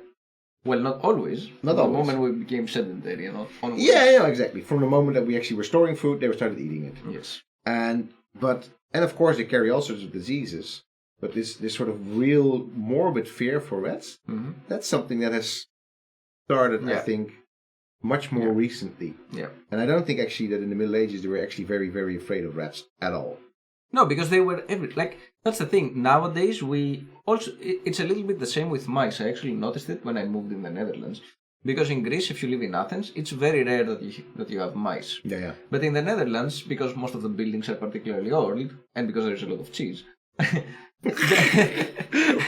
Well, not always. Not the always. moment we became sedentary, and onwards. Yeah, exactly. From the moment that we actually were storing food, they started eating it. Yes. And of course they carry all sorts of diseases. But this sort of real morbid fear for rats, that's something that has started, I think, much more recently. Yeah. And I don't think actually that in the Middle Ages they were actually very, very afraid of rats at all. No, because they were that's the thing. Nowadays we also it's a little bit the same with mice. I actually noticed it when I moved in the Netherlands. Because in Greece, if you live in Athens, it's very rare that you have mice. Yeah. But in the Netherlands, because most of the buildings are particularly old, and because there's a lot of cheese.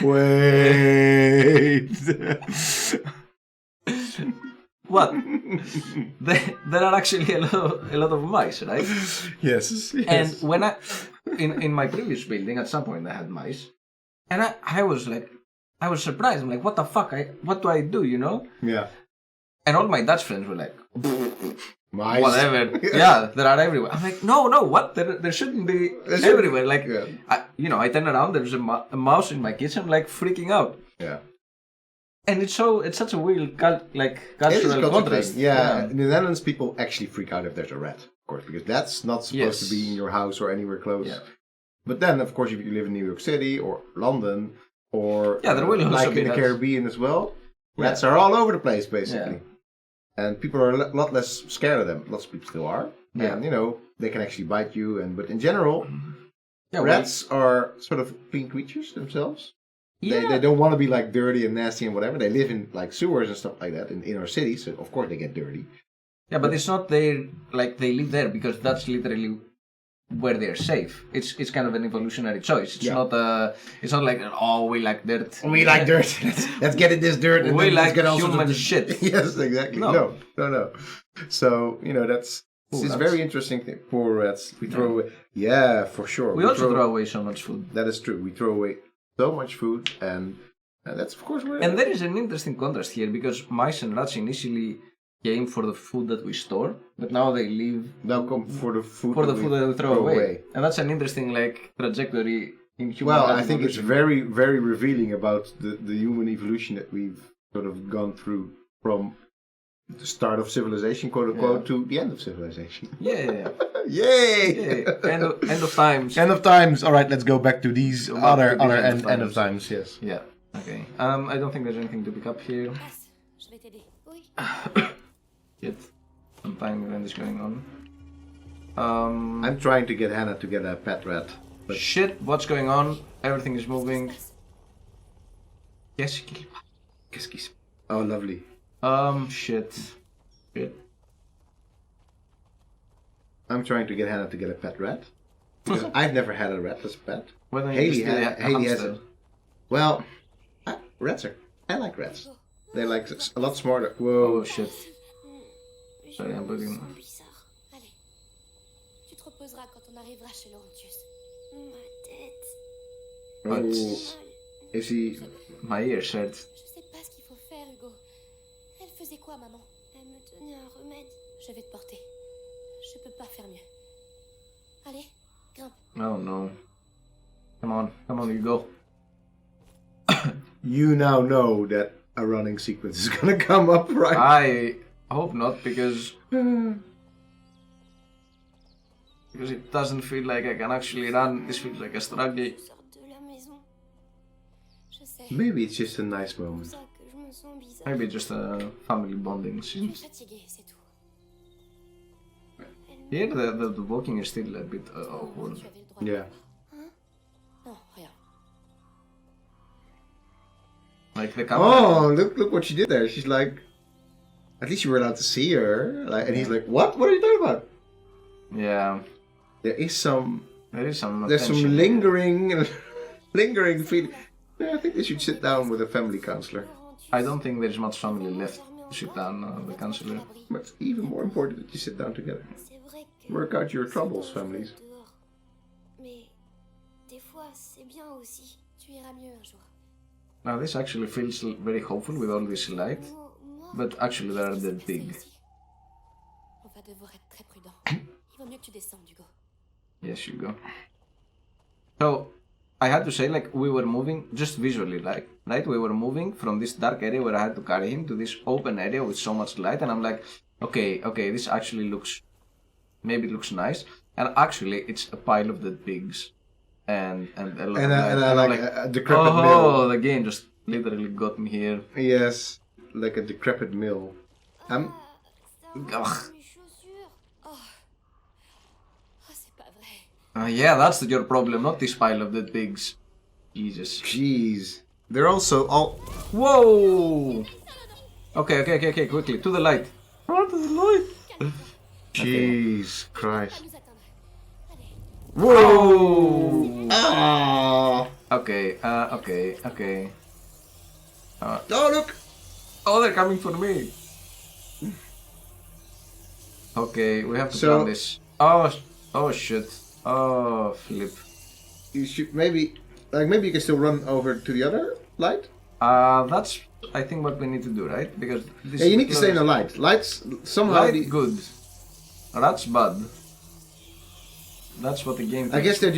Wait. What? There are actually a lot of mice, right? Yes. And when in my previous building, at some point I had mice, and I was surprised. I'm like, what the fuck? What do I do? You know? Yeah. And all my Dutch friends were like, Mice. whatever. Yeah, there are everywhere. I'm like, no, what? There shouldn't be everywhere. Like, I turn around, there's a mouse in my kitchen. I'm like freaking out. Yeah. And it's such a weird cultural contrast. Yeah. In the Netherlands, people actually freak out if there's a rat, of course, because that's not supposed to be in your house or anywhere close. Yeah. But then, of course, if you live in New York City or London or there will also like be in the rats. Caribbean as well, rats are all over the place, basically. And people are a lot less scared of them. Lots of people still are. Yeah. And, they can actually bite you. But in general, rats are sort of clean creatures themselves. Yeah. They don't want to be like dirty and nasty and whatever. They live in like sewers and stuff like that in our cities, so of course they get dirty. Yeah, but it's not they live there because that's literally where they're safe. It's kind of an evolutionary choice. It's not like we like dirt. We like dirt. Let's get in this dirt and we then like get all sorts human of shit. Yes, exactly. No. So that's it's very interesting thing. Poor rats. We throw away. Yeah, for sure. We also throw away so much food. That is true. We throw away so much food, and that's of course where. And there is an interesting contrast here because mice and rats initially came for the food that we store, but now they come for the food that we throw away. And that's an interesting trajectory in human. Well, I think it's very, very revealing about the human evolution that we've sort of gone through from the start of civilization, quote unquote, to the end of civilization. Yeah. Yay! End of times. End of times. All right, let's go back to these other end of times. Yes. Yeah. Okay. I don't think there's anything to pick up here. Passe, je vais t'aider. Oui. Yet. Some time event is going on. I'm trying to get Hannah to get a pet rat. But Shit, what's going on? Everything is moving. Yes, Kiss. Oh, lovely. Shit. I'm trying to get Hannah to get a pet rat. Because I've never had a rat as a pet. Why don't you Haley just get a has hamster? it. Well, I like rats. They're like a lot smarter. Whoa. Oh shit. Sorry, I'm bugging. Bizarre. Allez. Tu te reposeras quand on arrivera chez Laurentius. Ma tête. Oh. Is he... My ears hurt. Je sais pas ce qu'il faut faire, Hugo. Elle faisait quoi, maman? Elle me donnait un remède. Je vais te porter. Je peux pas faire mieux. Allez, grimpe. Oh no. Come on, you go. You now know that a running sequence is gonna come up, right? I hope not, because it doesn't feel like I can actually run. This feels like a struggle. Sors de la maison. Je sais. Maybe it's just a nice C'est pour moment. ça que je me sens bizarre. Maybe just a family bonding Je scene. suis fatiguée, c'est tout. Here the walking is still a bit awkward. Tu avais le droit de Yeah. Hein? Non, rien. Like the camera. Oh, look what she did there. She's like, at least you were allowed to see her. Like, and he's like, what? What are you talking about? Yeah. There's some There's some lingering feeling. Yeah, I think they should sit down with a family counselor. I don't think there's much family left to sit down the counselor. But it's even more important that you sit down together. C'est vrai que Work out your c'est troubles, dangereux families. dehors. Mais des fois, c'est bien aussi. Tu iras mieux un jour. Now this actually feels very hopeful with all this light, Moi, but actually they are je dead sais big. aussi. On va devoir être très prudent. Il vaut mieux que tu descendes, Hugo. Yes, you go. So, I had to say, like, we were moving just visually, like, right? We were moving from this dark area where I had to carry him to this open area with so much light, and I'm like, okay, this actually looks, maybe it looks nice, and actually it's a pile of dead pigs, and a lot of light. And I'm like a decrepit oh, mill. the game just literally got me here. Yes, like a decrepit mill. Ça Ugh. ressemble à mes chaussures. Oh, c'est pas vrai. Yeah, that's your problem, not this pile of dead pigs. Jesus. Jeez. They're also all. Whoa! Okay, quickly, to the light. Run to the light! Jeez À Christ. nous atteindre. Allez. Whoa! Ah! Okay. Oh look! Oh, they're coming for me. Okay, we have to So- plan this. Oh shit. Oh, flip. You should maybe you can still run over to the other light. That's I think what we need to do, right? Because this Yeah, you is need to stay in the light. Lights somehow. light. Good. That's bad. That's what the game. I guess they're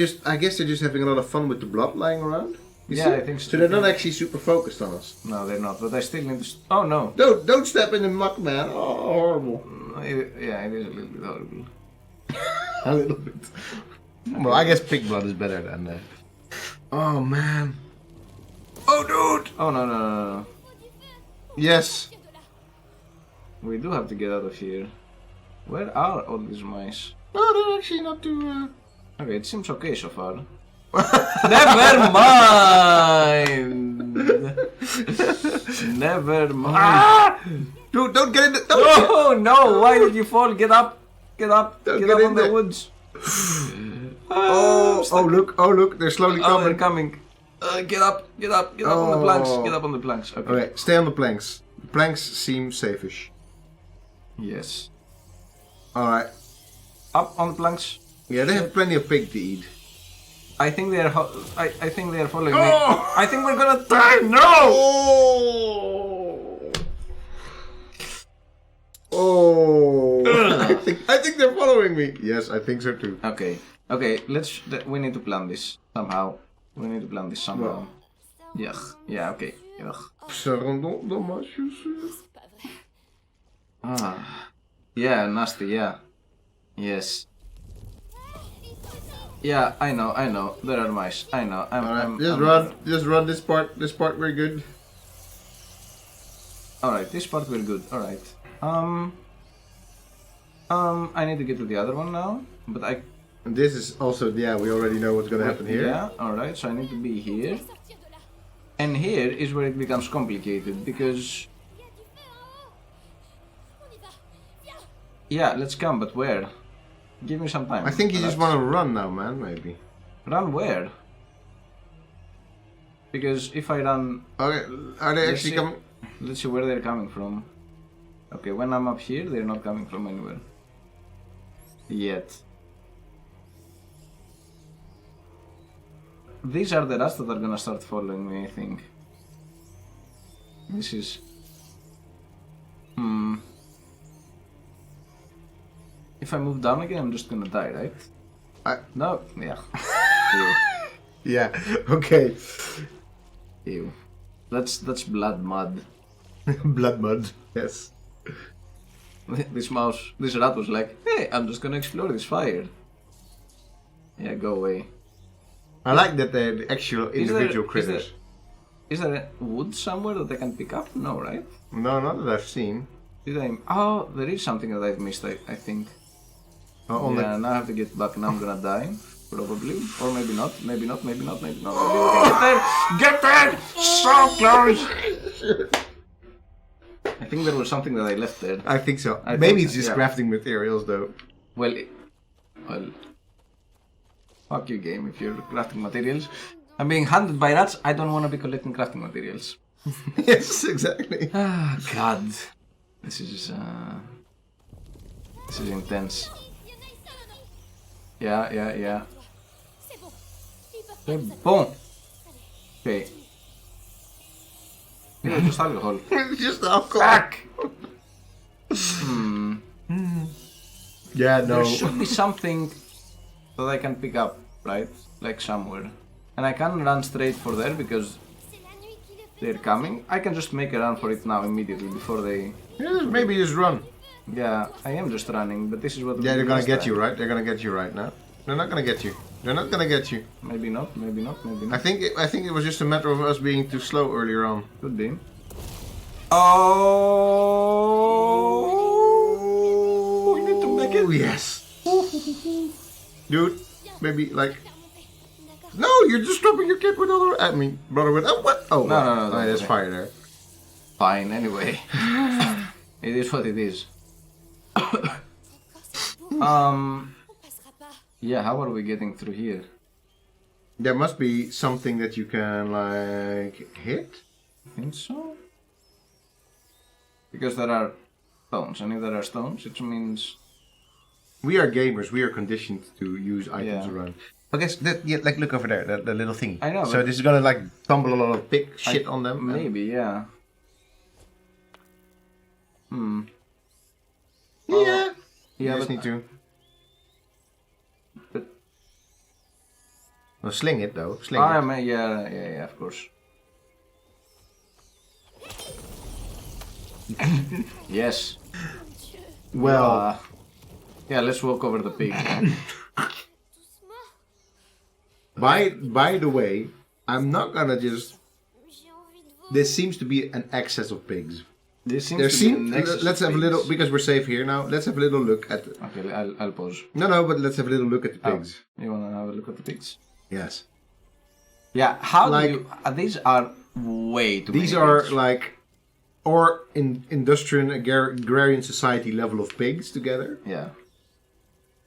just having a lot of fun with the blob lying around. You Yeah, see? I think so. So they're not actually super focused on us. No, they're not. But I still need to. Oh no. Don't step in the muck, man. Oh, horrible. Yeah, it is a little bit horrible. A little bit. Well, I guess pig blood is better than that. Oh man. Oh dude. Oh no. Yes. We do have to get out of here. Where are all these mice? No, they're actually not too. Okay, it seems okay so far. Never mind. Never mind. Dude, don't get in the. Oh no! Why did you fall? Get up! Get up! Don't Get get up in on the there. woods! Oh look! They're slowly Oh, they're coming. coming! Get up! Get up! Get up on the planks! Get up on the planks! Okay. Okay, stay on the planks. The planks seem safe-ish. Yes. Alright. Up on the planks. Yeah, they have plenty of pig to eat. I think they are. I think they are following Oh! me. I think we're gonna die. No! Oh! I think they're following me. Yes, I think so too. Okay. Okay. We need to plan this somehow. We need to plan this somehow. Yeah. Yeah. Okay. Yeah. Ça rentre dans ma chaussure. C'est pas vrai. Ah. Yeah. Nasty. Yeah. Yes. Yeah. I know. There are mice. I know. Alright, just run this part. This part we're good. Alright, this part we're good. Alright. I need to get to the other one now, but I. And this is also, yeah, we already know what's gonna happen here. Yeah. Alright. So I need to be here, Sortir de là. and here is where it becomes complicated because. Il y a du feu en haut. On y va. Viens. Yeah, let's come, but where? Give me some time. I think you just Relax. want to run now, man, maybe. Run where? Because if I run, Okay, are they Let's actually see. coming? let's see where they're coming from. Okay, when I'm up here, they're not coming from anywhere. Yet. These are the rats that are gonna start following me, I think. This is... If I move down again, I'm just gonna die, right? No? Yeah. Yeah, okay. Ew. That's blood mud. Blood mud. Yes. This rat was like, hey, I'm just gonna explore this fire. Yeah, go away. I like that they're the actual individual critters. Is there a wood somewhere that I can pick up? No, right? No, not that I've seen. Did I? Oh, there is something that I've missed, I think. Oh, on Yeah, now I have to get back and I'm gonna die. Probably. Or maybe not. Maybe not. Maybe not. Maybe not. Maybe we can get there! Get there! So close! I think there was something that I left there. I think so. I Maybe think- it's just yeah. crafting materials, though. Well, fuck you, game, if you're crafting materials. I'm being hunted by rats. I don't want to be collecting crafting materials. Yes, exactly. Ah, God. This is intense. Il y en a ici là-dedans. Yeah. C'est bon. Ils peuvent pas C'est nous bon. atteindre. Okay. Yeah, just alcohol. It's just alcohol. Fuck! Yeah, no. There should be something that I can pick up, right? Like somewhere. And I can run straight for there because C'est la nuit qui les fait. they're coming. I can just make a run for it now immediately before they... Yeah, maybe just run. Yeah, I am just running, but this is what... we Yeah, they're did gonna last get time. you, right? They're gonna get you right now. They're not gonna get you. They're not gonna get you. Maybe not, maybe not, maybe I not. think it was just a matter of us being too slow earlier on. Could be. Oh! We need to make it! Oh, yes. Dude, maybe like... Faire monter. D'accord. No, you're just dropping your kid with other... I mean, brother with... Oh, what? Oh, No, what? no, no, Oh, don't there's worry. fire there. Fine, anyway. It is what it is. Encore cette boue. Um... On passera pas. Yeah, how are we getting through here? There must be something that you can, like, hit? I think so. Because there are stones, and if there are stones, it means... We are gamers. We are conditioned to use items Yeah. around. Okay, so like look over there, the little thing. I know, So but- this is gonna like tumble a lot of big shit on them. and- Maybe, yeah. Hmm. Yeah. You Yeah, just but- need to. But... Well, sling it though. Sling Ah, it. yeah, of course. Yes. Well, Yeah, let's walk over the pig. Doucement. by the way, I'm not gonna just. J'ai envie de vomir. There seems to be an excess of pigs. This seems There to seem. be an excess Let's of have a little pigs. because we're safe here now. Let's have a little look at. Okay, I'll pause. No, but let's have a little look at the Oh, pigs. you wanna have a look at the pigs? Yes. Yeah, how Like- do you... these are way too These many are pigs. like, or in industrial agrarian society level of pigs together. Yeah.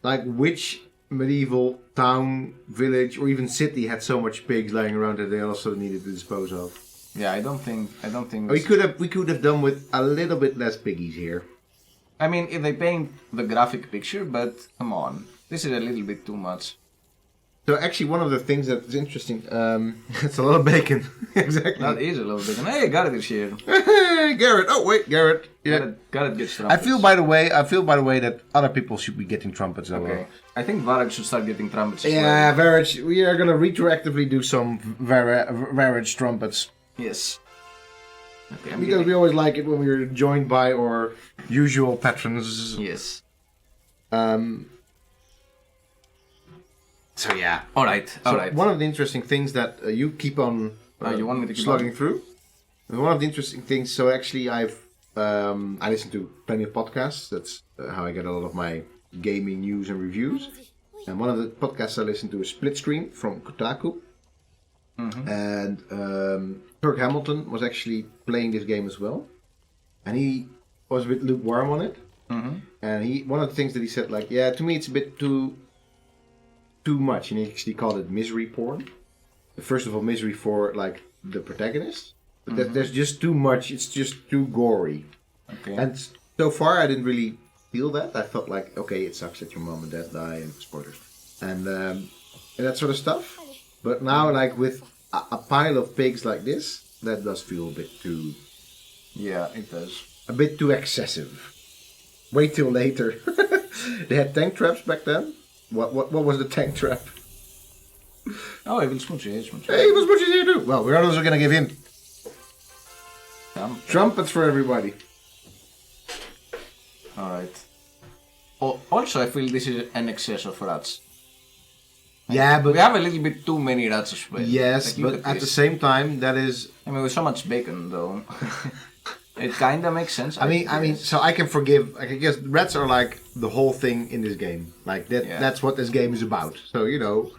Like which medieval town, village, or even city had so much pigs lying around that they also needed to dispose of? Yeah, I don't think... We could have done with a little bit less piggies here. I mean, if they paint the graphic picture, but come on. This is a little bit too much. So actually, one of the things that's interesting, it's a lot of bacon. Exactly. That is a little bit... Hey, Garrett is here. Hey, Garrett. Oh wait, Garrett. Yeah. Garrett gets I trumpets. feel by the way that other people should be getting trumpets as Okay. well. I think Varag should start getting trumpets as Yeah, well. Varage. We are gonna retroactively do some Varage trumpets. Yes. Okay, I'm Because getting... we always like it when we're joined by our usual patrons. Yes. So yeah. Alright, So alright. one of the interesting things that you keep on you want me to keep slugging on? through. One of the interesting things. So actually, I listen to plenty of podcasts. That's how I get a lot of my gaming news and reviews. Allons-y. Oui. And one of the podcasts I listen to is Split Screen from Kotaku. And Kirk Hamilton was actually playing this game as well, and he was a bit lukewarm on it. And one of the things that he said, like, yeah, to me it's a bit too much, and he actually called it misery porn. First of all, misery for like the protagonist, but there's just too much. It's just too gory. Okay. And so far, I didn't really feel that. I felt like, okay, it sucks that your mom and dad die, and spoilers, and that sort of stuff. But now, like with a pile of pigs like this, that does feel a bit too, Yeah, it does. a bit too excessive. Wait till later. They had tank traps back then. What was the tank trap? Oh, I will smooch it, smooch Hey, what's what you here do? Well, we're also gonna give him trumpets for everybody. Alright. Also, I feel this is an excess of rats. Yeah, We but have a little bit too many rats as well. yes, Like, look but at the this. same time, that is. I mean, with so much bacon, though. It kinda makes sense. I mean, guess. so I can forgive. I guess rats are like the whole thing in this game. Like that. Yeah. That's what this game is about. So you know.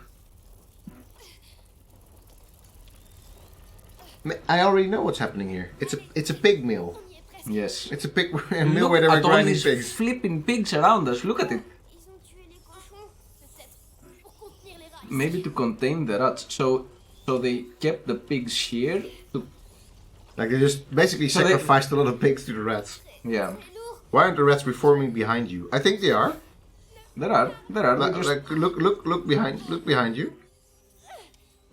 I already know what's happening here. It's a pig mill. On y est presque. Yes. It's a pig a mill Look where they were at all grinding these pigs. flipping pigs around us. Look at it. Ils ont tué les cochons, peut-être, pour contenir les rats. Maybe to contain the rats. So they kept the pigs here to... Like they just basically So they- sacrificed a lot of pigs to the rats. Yeah. C'est lourd. Why aren't the rats reforming behind you? I think they are. There are. Like, They just- look behind you.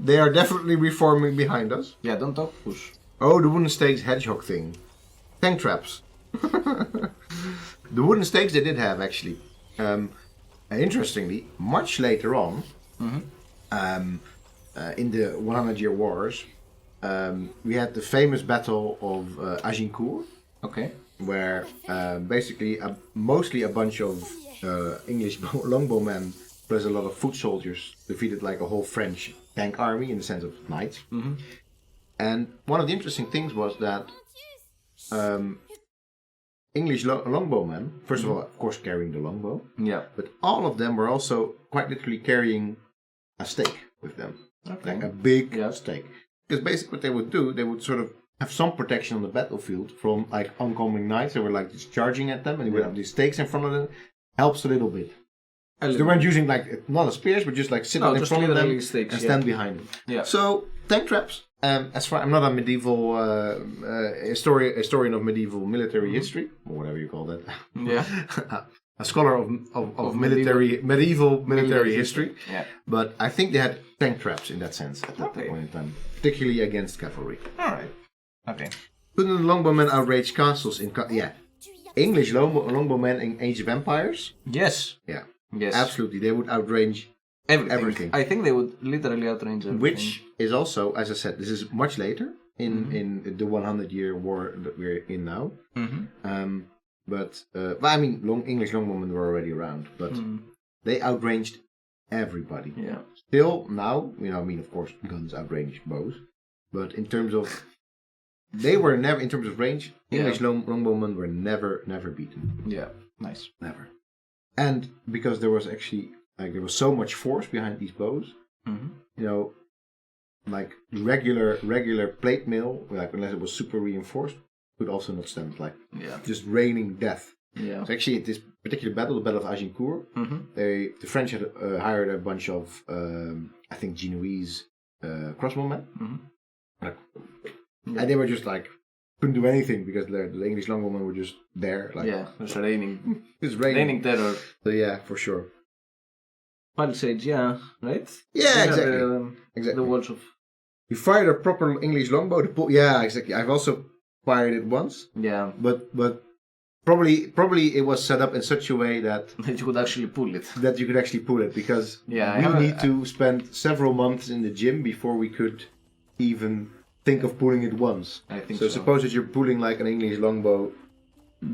They are definitely reforming behind us. Yeah, don't talk. Push. Oh, the wooden stakes hedgehog thing. Tank traps. The wooden stakes they did have actually. Interestingly, much later on, in the 100-Year Wars, we had the famous Battle of Agincourt, Okay. where basically mostly a bunch of English longbowmen plus a lot of foot soldiers defeated like a whole French tank army in the sense of knights. Mm-hmm. And one of the interesting things was that English longbowmen, first of all, of course, carrying the longbow, Yeah. but all of them were also quite literally carrying a stake with them, Okay. like a big Yeah. stake. Because basically what they would do, they would sort of have some protection on the battlefield from like oncoming knights that were like just charging at them, and they would have these stakes in front of them. Helps a little bit. So they weren't using like not as spears, but just like sitting in just front of them literally stakes, and yeah. stand behind them. Yeah. So tank traps. As far I'm not a medieval historian of medieval military history or whatever you call that. Yeah. A scholar of medieval military history. Yeah. But I think they had tank traps in that sense at that Okay. point in time, particularly against cavalry. All right. Okay. Couldn't the longbowmen outrage castles in? English longbowmen in Age of Empires. Yes. Yeah. Yes. Absolutely, they would outrage everything. I think they would literally outrange everything. Which is also, as I said, this is much later in the 100-Year War that we're in now. Mm-hmm. But I mean, English longbowmen were already around, but they outranged everybody. Yeah. Still now, I mean, of course, guns outrange bows, but in terms of they were never in terms of range. English longbowmen were never beaten. Yeah. Nice. Never. And because there was actually there was so much force behind these bows, like regular plate mail, like unless it was super reinforced, could also not stand just raining death. Yeah. So actually, at this particular battle, the Battle of Agincourt, the French had hired a bunch of I think Genoese crossbowmen, and they were just like couldn't do anything because the English longbowmen were just there. Like, it's raining. It's raining. Raining terror. So yeah, for sure. Palisades, yeah, right? Yeah, exactly. Exactly. The walls of. You fired a proper English longbow. Yeah, exactly. I've also fired it once. Yeah. But probably it was set up in such a way that you could actually pull it. That you could actually pull it because we need to spend several months in the gym before we could even think of pulling it once. I think so. Suppose that you're pulling like an English longbow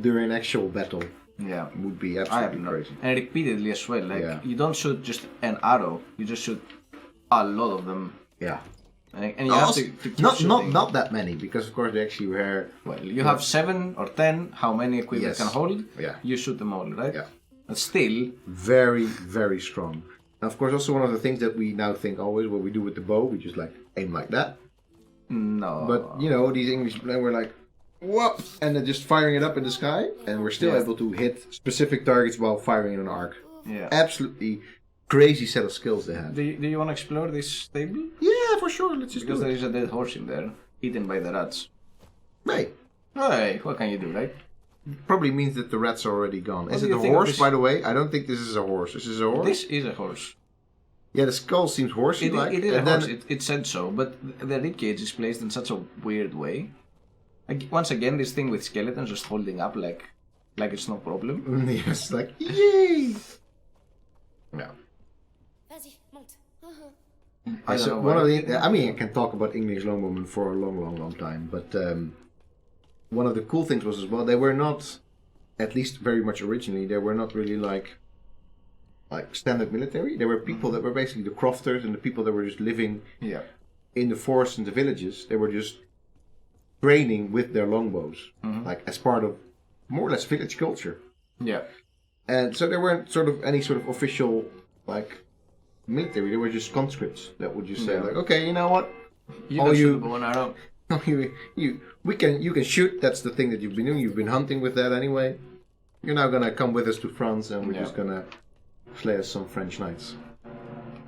during an actual battle. Yeah. Would be absolutely crazy. And repeatedly as well. Like you don't shoot just an arrow, you just shoot a lot of them. Yeah. And you have to keep not that many because of course they actually were. Well, you have 7 or 10. How many equipment can hold? Yeah. You shoot them all, right? Yeah. But still, very very strong. And of course, also one of the things that we now think always what we do with the bow, we just like aim like that. No. But these English men were like, whoop, and they're just firing it up in the sky, and we're still able to hit specific targets while firing in an arc. Yeah. Absolutely crazy set of skills they had. Do you want to explore this stable? Yeah, for sure. Let's just because do there it. is a dead horse in there, eaten by the rats. Hey. Hey, what can you do, right? Probably means that the rats are already gone. Is it a think horse, by the way? I don't think this is a horse. This is a horse? This is a horse. Yeah, the skull seems horsey-like. It is a horse. It said so, but the ribcage is placed in such a weird way. Once again, this thing with skeletons just holding up like it's no problem. Yes, like, yay! Yeah. Vas-y, monte. I can talk about English longbowmen for a long time, but one of the cool things was as well, they were not, at least very much originally, they were not really like standard military. There were people that were basically the crofters and the people that were just living in the forests and the villages. They were just training with their longbows, like as part of more or less village culture. Yeah. And so there weren't any sort of official military. They were just conscripts that would just say like, okay, you know what? You can shoot the bow and arrow. You can shoot. That's the thing that you've been doing. You've been hunting with that anyway. You're now gonna come with us to France, and we're just gonna slay us some French knights.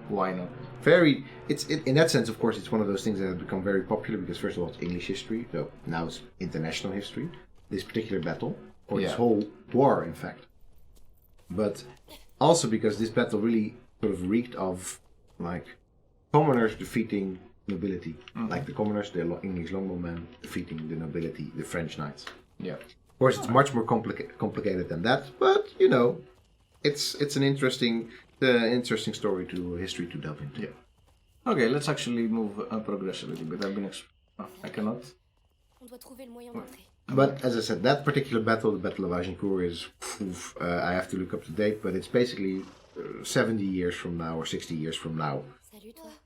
Why not? In that sense, of course, it's one of those things that have become very popular because first of all, it's English history, so now it's international history. This particular battle, or this whole war, in fact. But also because this battle really sort of reeked of commoners defeating nobility, like the commoners, the English longbowmen defeating the nobility, the French knights. Yeah. Of course, it's much more complicated than that, but it's an interesting story history to delve into. Yeah. Okay, let's actually move progress a little bit. I've been I cannot. On doit trouver le moyen d'entrer. But as I said, that particular battle, the Battle of Agincourt, is, I have to look up to date, but it's basically 70 years from now or 60 years from now. Salut toi.